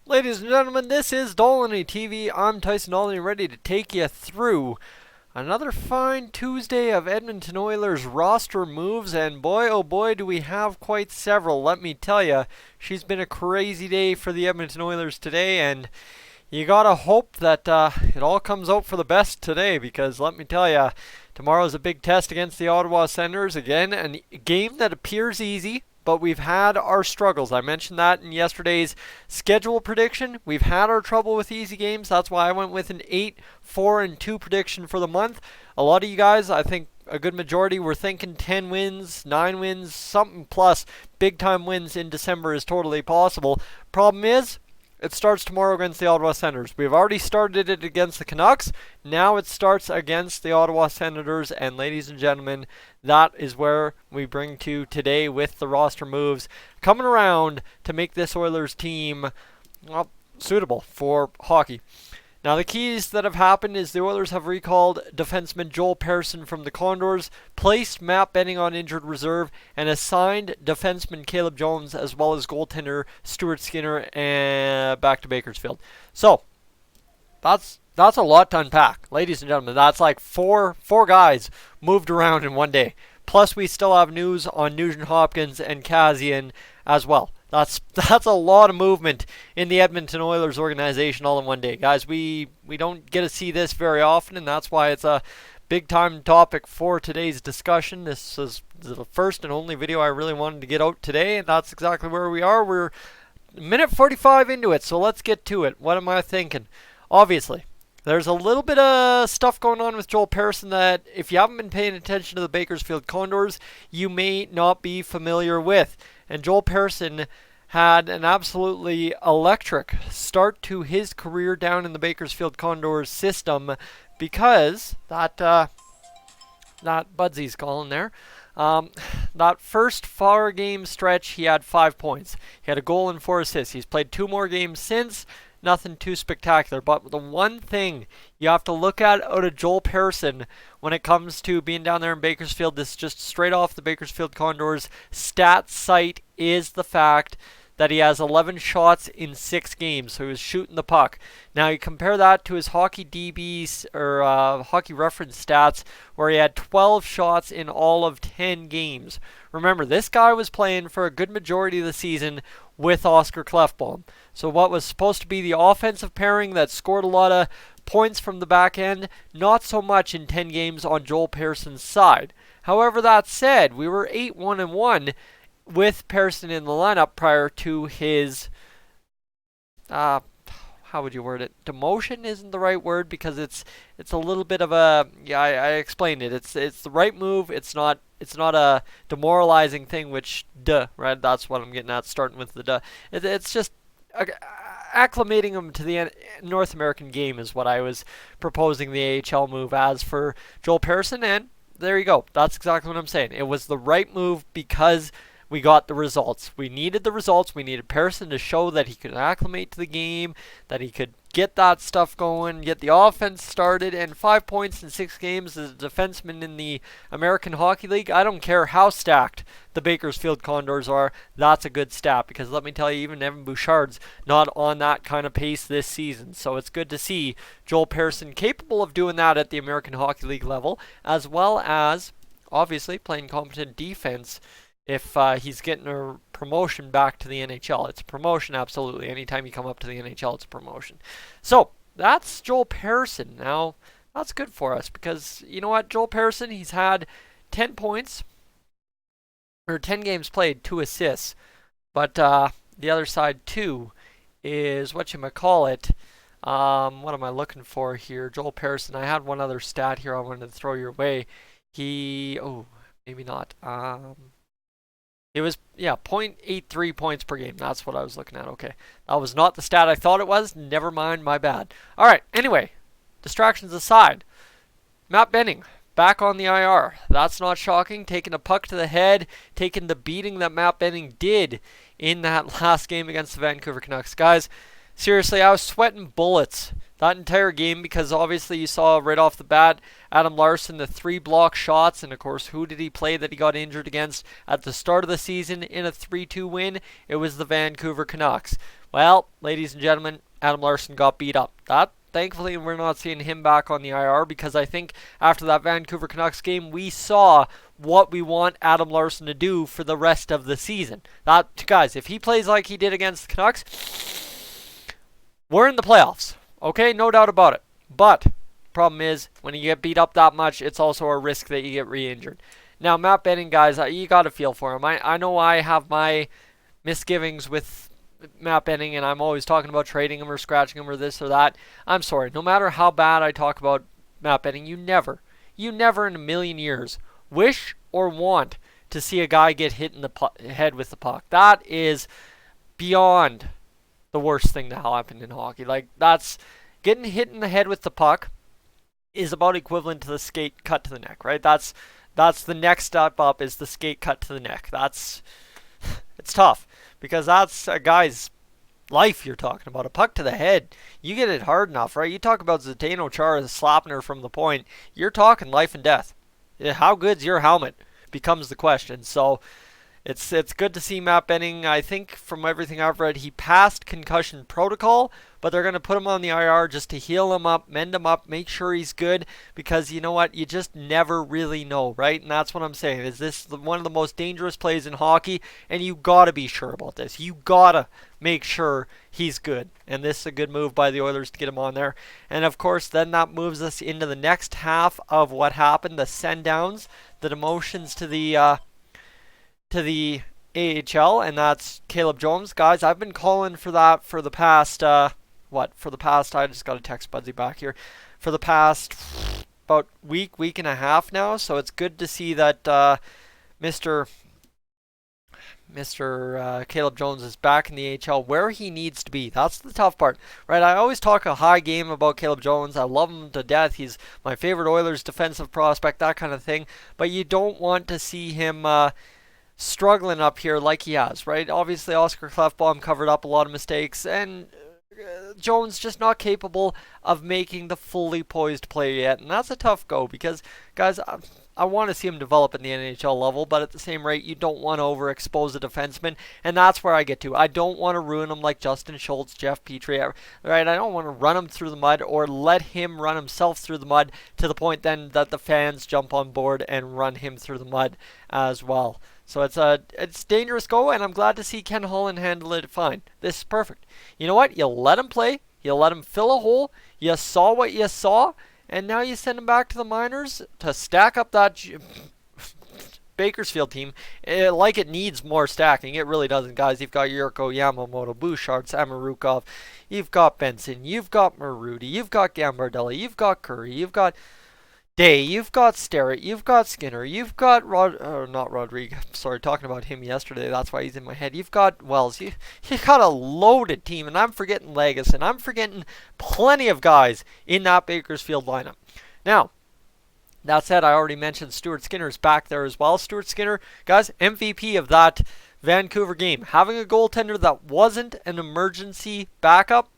Ladies and gentlemen, this is Dolynny TV. I'm Tyson Dolynny, ready to take you through another fine Tuesday of Edmonton Oilers roster moves, and boy oh boy do we have quite several. Let me tell you, she's been a crazy day for the Edmonton Oilers today, and you gotta hope that it all comes out for the best today, because let me tell you, tomorrow's a big test against the Ottawa Senators. Again, a game that appears easy, but we've had our struggles. I mentioned that in yesterday's schedule prediction. We've had our trouble with easy games. That's why I went with an 8-4-2 prediction for the month. A lot of you guys, I think a good majority, were thinking 10 wins, 9 wins, something plus. Big time wins in December is totally possible. Problem is, it starts tomorrow against the Ottawa Senators. We've already started it against the Canucks. Now it starts against the Ottawa Senators. And ladies and gentlemen, that is where we bring to today with the roster moves coming around to make this Oilers team, well, suitable for hockey. Now, the keys that have happened is the Oilers have recalled defenseman Joel Persson from the Condors, placed Matt Benning on injured reserve, and assigned defenseman Caleb Jones as well as goaltender Stuart Skinner back to Bakersfield. So, that's a lot to unpack, ladies and gentlemen. That's like four guys moved around in one day. Plus, we still have news on Nuge and Kass as well. That's a lot of movement in the Edmonton Oilers organization all in one day. Guys, we don't get to see this very often, and that's why it's a big time topic for today's discussion. This is the first and only video I really wanted to get out today, and that's exactly where we are. We're minute 45 into it, so let's get to it. What am I thinking? Obviously, there's a little bit of stuff going on with Joel Persson that, if you haven't been paying attention to the Bakersfield Condors, you may not be familiar with. And Joel Persson had an absolutely electric start to his career down in the Bakersfield Condors system, because that Budsy's calling there. That first 4-game stretch, he had 5 points. He had a goal and 4 assists. He's played 2 more games since. Nothing too spectacular. But the one thing you have to look at out of Joel Persson when it comes to being down there in Bakersfield, this is just straight off the Bakersfield Condors stats site, is the fact that he has 11 shots in 6 games, so he was shooting the puck. Now you compare that to his hockey DBs or hockey reference stats, where he had 12 shots in all of 10 games. Remember, this guy was playing for a good majority of the season with Oscar Klefbom. So what was supposed to be the offensive pairing that scored a lot of points from the back end, not so much in 10 games on Joel Persson's side. However, that said, we were 8-1-1 with Persson in the lineup prior to his, how would you word it? Demotion isn't the right word, because it's a little bit of a, I explained it. It's the right move. It's not a demoralizing thing, which right? That's what I'm getting at, starting with the it's just acclimating him to the North American game is what I was proposing the AHL move as for Joel Persson, and there you go. That's exactly what I'm saying. It was the right move because we got the results. We needed the results. We needed Persson to show that he could acclimate to the game, that he could get that stuff going, get the offense started, and 5 points in 6 games as a defenseman in the American Hockey League. I don't care how stacked the Bakersfield Condors are, that's a good stat, because let me tell you, even Evan Bouchard's not on that kind of pace this season. So it's good to see Joel Persson capable of doing that at the American Hockey League level, as well as obviously playing competent defense if he's getting a promotion back to the NHL. It's a promotion, absolutely. Anytime you come up to the NHL, it's a promotion. So, that's Joel Persson. Now, that's good for us, because, you know what, Joel Persson, he's had 10 points, or 10 games played, 2 assists. But the other side, too, is whatchamacallit. What am I looking for here? Joel Persson, I had one other stat here I wanted to throw your way. Maybe not. It was, 0.83 points per game. That's what I was looking at. Okay. That was not the stat I thought it was. Never mind, my bad. All right, anyway, distractions aside, Matt Benning back on the IR. That's not shocking. Taking a puck to the head, taking the beating that Matt Benning did in that last game against the Vancouver Canucks. Guys, seriously, I was sweating bullets that entire game, because obviously you saw right off the bat Adam Larsson, the 3 block shots, and of course, who did he play that he got injured against at the start of the season in a 3-2 win? It was the Vancouver Canucks. Well, ladies and gentlemen, Adam Larsson got beat up. Thankfully, we're not seeing him back on the IR because I think after that Vancouver Canucks game, we saw what we want Adam Larsson to do for the rest of the season. Guys, if he plays like he did against the Canucks, we're in the playoffs. Okay, no doubt about it. But problem is, when you get beat up that much, it's also a risk that you get re-injured. Now, Matt Benning, guys, you got to feel for him. I know I have my misgivings with Matt Benning, and I'm always talking about trading him or scratching him or this or that. I'm sorry. No matter how bad I talk about Matt Benning, you never in a million years wish or want to see a guy get hit in the head with the puck. That is beyond the worst thing to happen in hockey. Like, that's getting hit in the head with the puck is about equivalent to the skate cut to the neck, right? That's the next step up is the skate cut to the neck. It's tough because that's a guy's life you're talking about. A puck to the head, you get it hard enough, right? You talk about Zdeno Chara slapping her from the point, you're talking life and death. How good's your helmet becomes the question. So it's good to see Matt Benning. I think from everything I've read, he passed concussion protocol, but they're going to put him on the IR just to heal him up, mend him up, make sure he's good, because you know what? You just never really know, right? And that's what I'm saying. Is this one of the most dangerous plays in hockey? And you got to be sure about this. You got to make sure he's good. And this is a good move by the Oilers to get him on there. And of course, then that moves us into the next half of what happened, the send-downs, the demotions to the AHL, and that's Caleb Jones. Guys, I've been calling for that for the past, I just got a text Budsy back here, for the past about week and a half now, so it's good to see that Mr. Caleb Jones is back in the AHL where he needs to be. That's the tough part, right? I always talk a high game about Caleb Jones. I love him to death. He's my favorite Oilers defensive prospect, that kind of thing, but you don't want to see him struggling up here like he has, right? Obviously, Oscar Klefbom covered up a lot of mistakes, and Jones just not capable of making the fully poised play yet, and that's a tough go because, guys, I want to see him develop in the NHL level, but at the same rate, you don't want to overexpose a defenseman, and that's where I get to. I don't want to ruin him like Justin Schultz, Jeff Petrie, right? I don't want to run him through the mud or let him run himself through the mud to the point then that the fans jump on board and run him through the mud as well. So it's dangerous go, and I'm glad to see Ken Holland handle it fine. This is perfect. You know what? You let him play. You let him fill a hole. You saw what you saw, and now you send him back to the minors to stack up that Bakersfield team like it needs more stacking. It really doesn't, guys. You've got Yurko, Yamamoto, Bouchard, Samorukov. You've got Benson. You've got Maruti. You've got Gambardella. You've got Curry. You've got Day, you've got Starrett, you've got Skinner, you've got not Rodriguez, sorry, talking about him yesterday, that's why he's in my head. You've got Wells, you've got a loaded team, and I'm forgetting Legis, and I'm forgetting plenty of guys in that Bakersfield lineup. Now, that said, I already mentioned Stuart Skinner's back there as well. Stuart Skinner, guys, MVP of that Vancouver game. Having a goaltender that wasn't an emergency backup.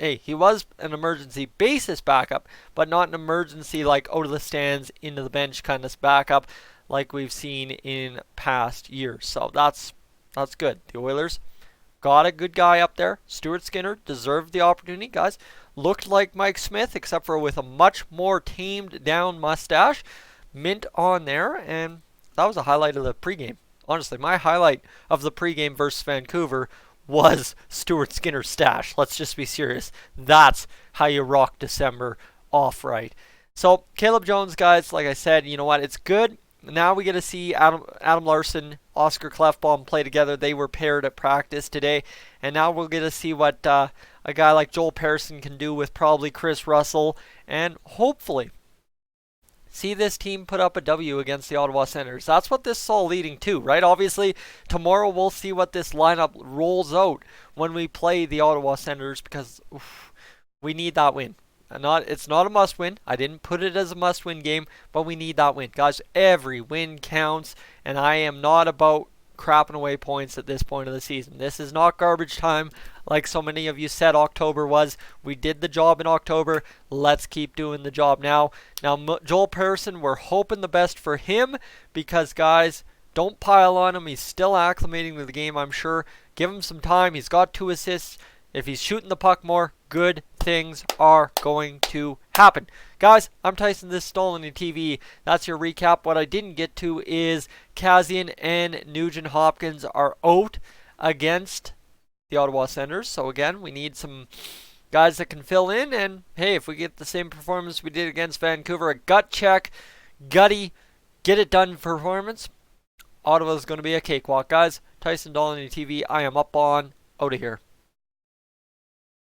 Hey, he was an emergency basis backup, but not an emergency like out of the stands, into the bench kind of backup like we've seen in past years. So that's good. The Oilers got a good guy up there. Stuart Skinner deserved the opportunity, guys. Looked like Mike Smith, except for with a much more tamed down mustache. Mint on there, and that was a highlight of the pregame. Honestly, my highlight of the pregame versus Vancouver was Stuart Skinner's stash. Let's just be serious. That's how you rock December off right. So Caleb Jones, guys, like I said, you know what? It's good. Now we get to see Adam Larsson, Oscar Klefbom play together. They were paired at practice today. And now we'll get to see what a guy like Joel Persson can do with probably Chris Russell. And hopefully see this team put up a W against the Ottawa Senators. That's what this is all leading to, right? Obviously, tomorrow we'll see what this lineup rolls out when we play the Ottawa Senators, because we need that win. It's not a must-win. I didn't put it as a must-win game, but we need that win. Guys, every win counts, and I am not about crapping away points at this point of the season. This is not garbage time like so many of you said October was. We did the job in October. Let's keep doing the job now. Now, Joel Persson, we're hoping the best for him because, guys, don't pile on him. He's still acclimating to the game, I'm sure. Give him some time. He's got 2 assists. If he's shooting the puck more, good things are going to happen. Guys, I'm Tyson. This is Dolynny TV. That's your recap. What I didn't get to is Kassian and Nugent Hopkins are out against the Ottawa Senators. So again, we need some guys that can fill in. And hey, if we get the same performance we did against Vancouver, a gut check, gutty, get it done performance, Ottawa's going to be a cakewalk. Guys, Tyson, Dolynny TV. I am up on out of here.